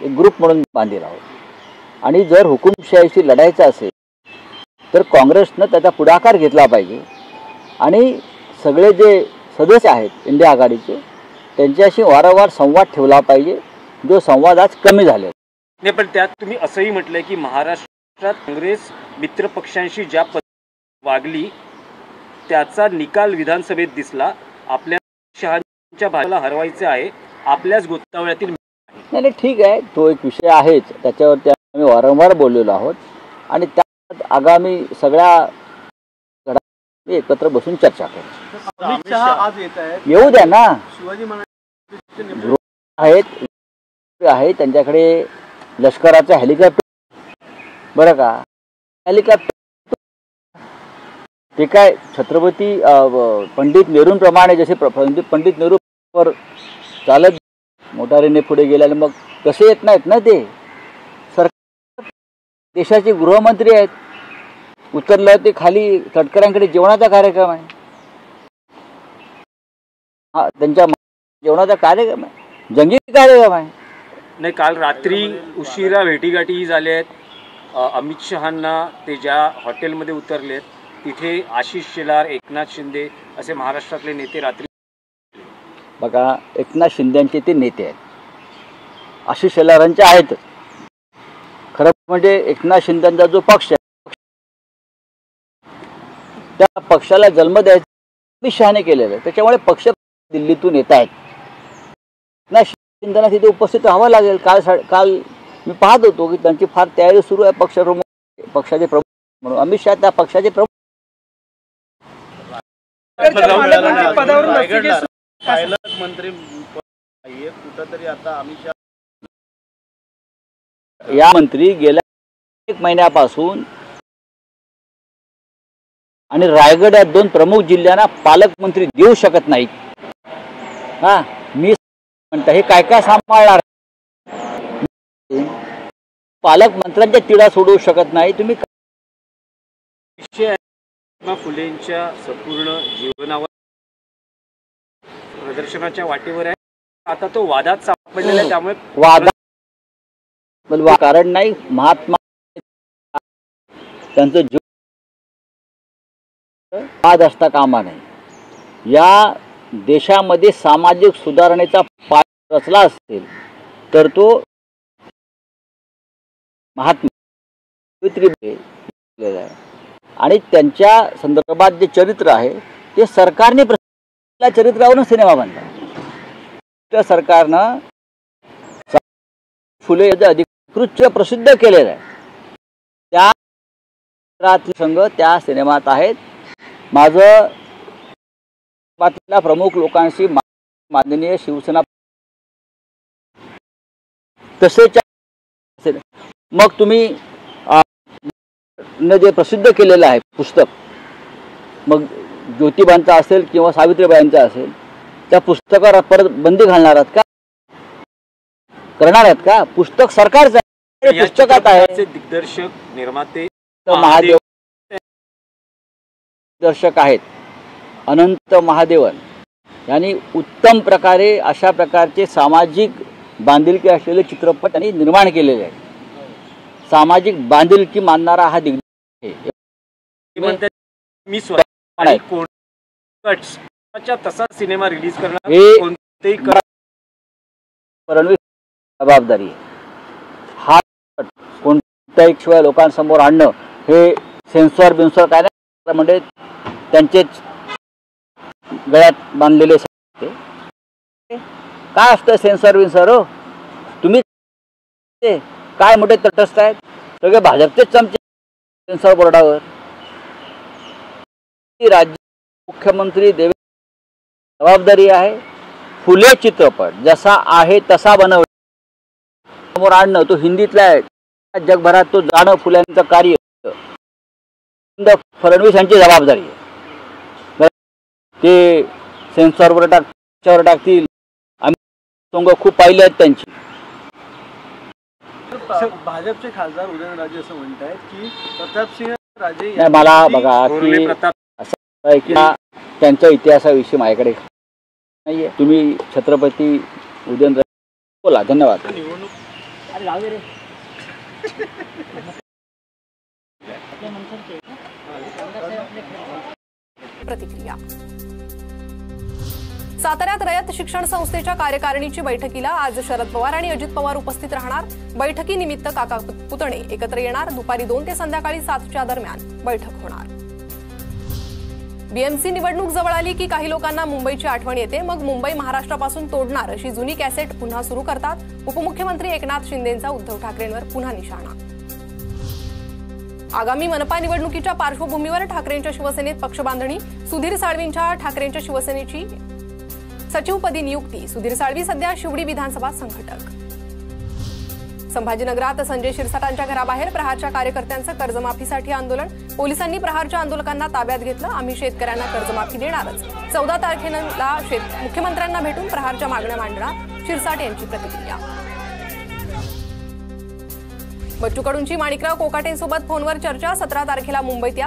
एक ग्रुप म्हणून बांधील आहोत आणि जर हुकुमशाहीशी लढायचं असेल तर काँग्रेसनं त्याचा पुढाकार घेतला पाहिजे आणि सगळे जे सदस्य आहेत इंडिया आघाडीचे त्यांच्याशी वारंवार संवाद ठेवला पाहिजे, जो संवाद आज कमी झाले. नाही, पण त्यात तुम्ही असंही म्हटलंय की महाराष्ट्रात काँग्रेस मित्र पक्षांशी ज्या पद्धतीने वागली त्याचा निकाल विधानसभेत दिसला. आपल्या शहांच्या भागाला हरवायचे आहे, आपल्याच गोतावळ्यातील. नाही ठीक आहे, तो एक विषय आहेच, त्याच्यावरती आम्ही वारंवार बोललेलो आहोत आणि त्यात आगामी सगळ्या घडामोडी एकत्र बसून चर्चा करू. अमित शहा आज येत आहेत, येऊ द्या ना. शिवाजी महाराज आहेत त्यांच्याकडे लष्कराचं हेलिकॉप्टर, बरं का, हेलिकॉप्टर ते काय छत्रपती पंडित नेहरूंप्रमाणे जसे पंडित नेहरूवर चालत मोटारीने पुढे गेल्याने मग कसे येत नाहीत ना ते. सरकार देशाचे गृहमंत्री आहेत, उतरलं ते खाली तटकऱ्यांकडे जेवणाचा कार्यक्रम आहे. हा त्यांच्या जेवणाचा कार्यक्रम आहे, जंगी कार्यक्रम आहे. नाही, काल रात्री उशिरा भेटीगाठी झाल्या आहेत. अमित शहांना ते ज्या हॉटेलमध्ये उतरलेत तिथे आशिष शेलार, एकनाथ शिंदे असे महाराष्ट्रातले नेते रात्री. बघा, एकनाथ शिंदेचे ते नेते आहेत, आशिष शेलारांचे आहेतच. खरं म्हणजे एकनाथ शिंदेचा जो पक्ष आहे त्या पक्षाला जन्म द्यायचा अमित शहाने केलेलं आहे, त्याच्यामुळे पक्ष दिल्लीतून येत आहेत. एकनाथ शिंदेना तिथे उपस्थित राहावं लागेल. काल मी पाहत होतो की त्यांची फार तयारी सुरू आहे पक्षाचे प्रमुख म्हणून. अमित शहा त्या पक्षाचे प्रमुख. मंत्री कुठंतरी आता अमित शहा या मंत्री गेल्या 1 महिन्यापासून आणि रायगड या 2 प्रमुख जिल्ह्यांना पालकमंत्री देऊ शकत नाहीत. हा, मी म्हणतो हे काय काय सांभाळणार. पालकमंत्र्यांच्या तिढा सोडवू शकत नाही तुम्ही. फुलेंच्या संपूर्ण जीवनावर प्रदर्शनाच्या वाटेवर आहे, आता तो वादात सापडलेला आहे. त्यामुळे वादात कारण नाही, महात्मा त्यांचं जीवन वाद असता कामा नाही. या देशामध्ये सामाजिक सुधारणेचा पाया रचला असेल तर तो महात्मा आहे आणि त्यांच्या संदर्भात जे चरित्र आहे ते सरकारने चरित्रावरून सिनेमा बनला. त्या सरकारनं फुले अधिकृत प्रसिद्ध केलेलं आहे. त्या संघ त्या सिनेमात आहेत. माझं प्रमुख लोकांशी माननीय शिवसेना तसेच मग तुम्ही जे प्रसिद्ध केलेलं आहे पुस्तक, मग ज्योतिबांचा असेल किंवा सावित्रीबाईंचा असेल, त्या पुस्तकावर परत बंदी घालणार आहात का, करणार आहेत का? पुस्तक सरकारचं आहे, पुस्तकात आहे. दिग्दर्शक निर्माते महादेव दिग्दर्शक आहेत अनंत महादेवन यांनी उत्तम प्रकारे अशा प्रकारचे सामाजिक बांधिलकी असलेले चित्रपट त्यांनी निर्माण केलेले आहेत. सामाजिक बांधिलकी मानणारा हा दिग्दर्शक मी तसा सिनेमा रिलीज करणार फडणवीस जबाबदारी आहे. हा कोणत्याही शिवाय लोकांसमोर आणणं हे सेन्सॉर बिन्सॉर काय नाही, म्हणजे त्यांचेच गळ्यात बांधलेले काय असतं सेन्सॉर बिन्सॉर. हो तुम्ही काय मोठे तटस्थ आहेत, सगळे भाजपचेच चमचे सेन्सॉर बोर्डावर. राज्य मुख्यमंत्री देवेंद्र जबाबदारी आहे. फुले चित्रपट जसा आहे तसा बनवणं समोर आणणं, तो हिंदीतला आहे, जगभरात तो जाणं फुल्यांचं कार्य फडणवीस यांची जबाबदारी आहे. ते सेन्सॉरवर टाकतील. आम्ही सोंग खूप पाहिले आहेत त्यांची. भाजपचे खासदार उदयनराजे असं म्हणतात की प्रतापसिंह राजे नाही, मला बघा की असं आहे की त्यांच्या इतिहासाविषयी माझ्याकडे नाहीये. तुम्ही छत्रपती उदयनराजे बोला. धन्यवाद. प्रतिक्रिया. साताऱ्यात रयत शिक्षण संस्थेच्या कार्यकारिणीची बैठकीला आज शरद पवार आणि अजित पवार उपस्थित राहणार. बैठकीनिमित्त काका पुतणे एकत्र येणार. दुपारी 2 ते संध्याकाळी 7च्या दरम्यान बैठक होणार. बीएमसी निवडणूक जवळ आली की काही लोकांना मुंबईची आठवण येते. मग मुंबई महाराष्ट्रापासून तोडणार अशी जुनी कॅसेट पुन्हा सुरू करतात. उपमुख्यमंत्री एकनाथ शिंदेंचा उद्धव ठाकरेंवर पुन्हा निशाणा. आगामी मनपा निवडणुकीच्या पार्श्वभूमीवर ठाकरेंच्या शिवसेनेत पक्षबांधणी. सुधीर साळवींच्या ठाकरेंच्या शिवसेनेची सचिवपदी नियुक्ती. सुधीर साळवी सध्या शिवडी विधानसभा संघटक. संभाजीनगरात संजय शिरसाटांच्या घराबाहेर प्रहारच्या कार्यकर्त्यांचं कर्जमाफीसाठी आंदोलन. पोलिसांनी प्रहारच्या आंदोलकांना ताब्यात घेतलं. आम्ही शेतकऱ्यांना कर्जमाफी देणारच. 14 तारखेला मुख्यमंत्र्यांना भेटून प्रहारच्या मागण्या मांडणार. शिरसाट यांची प्रतिक्रिया. बच्चू कडूंची माणिकराव कोकाटेंसोबत फोनवर चर्चा. 17 तारखेला मुंबईत या.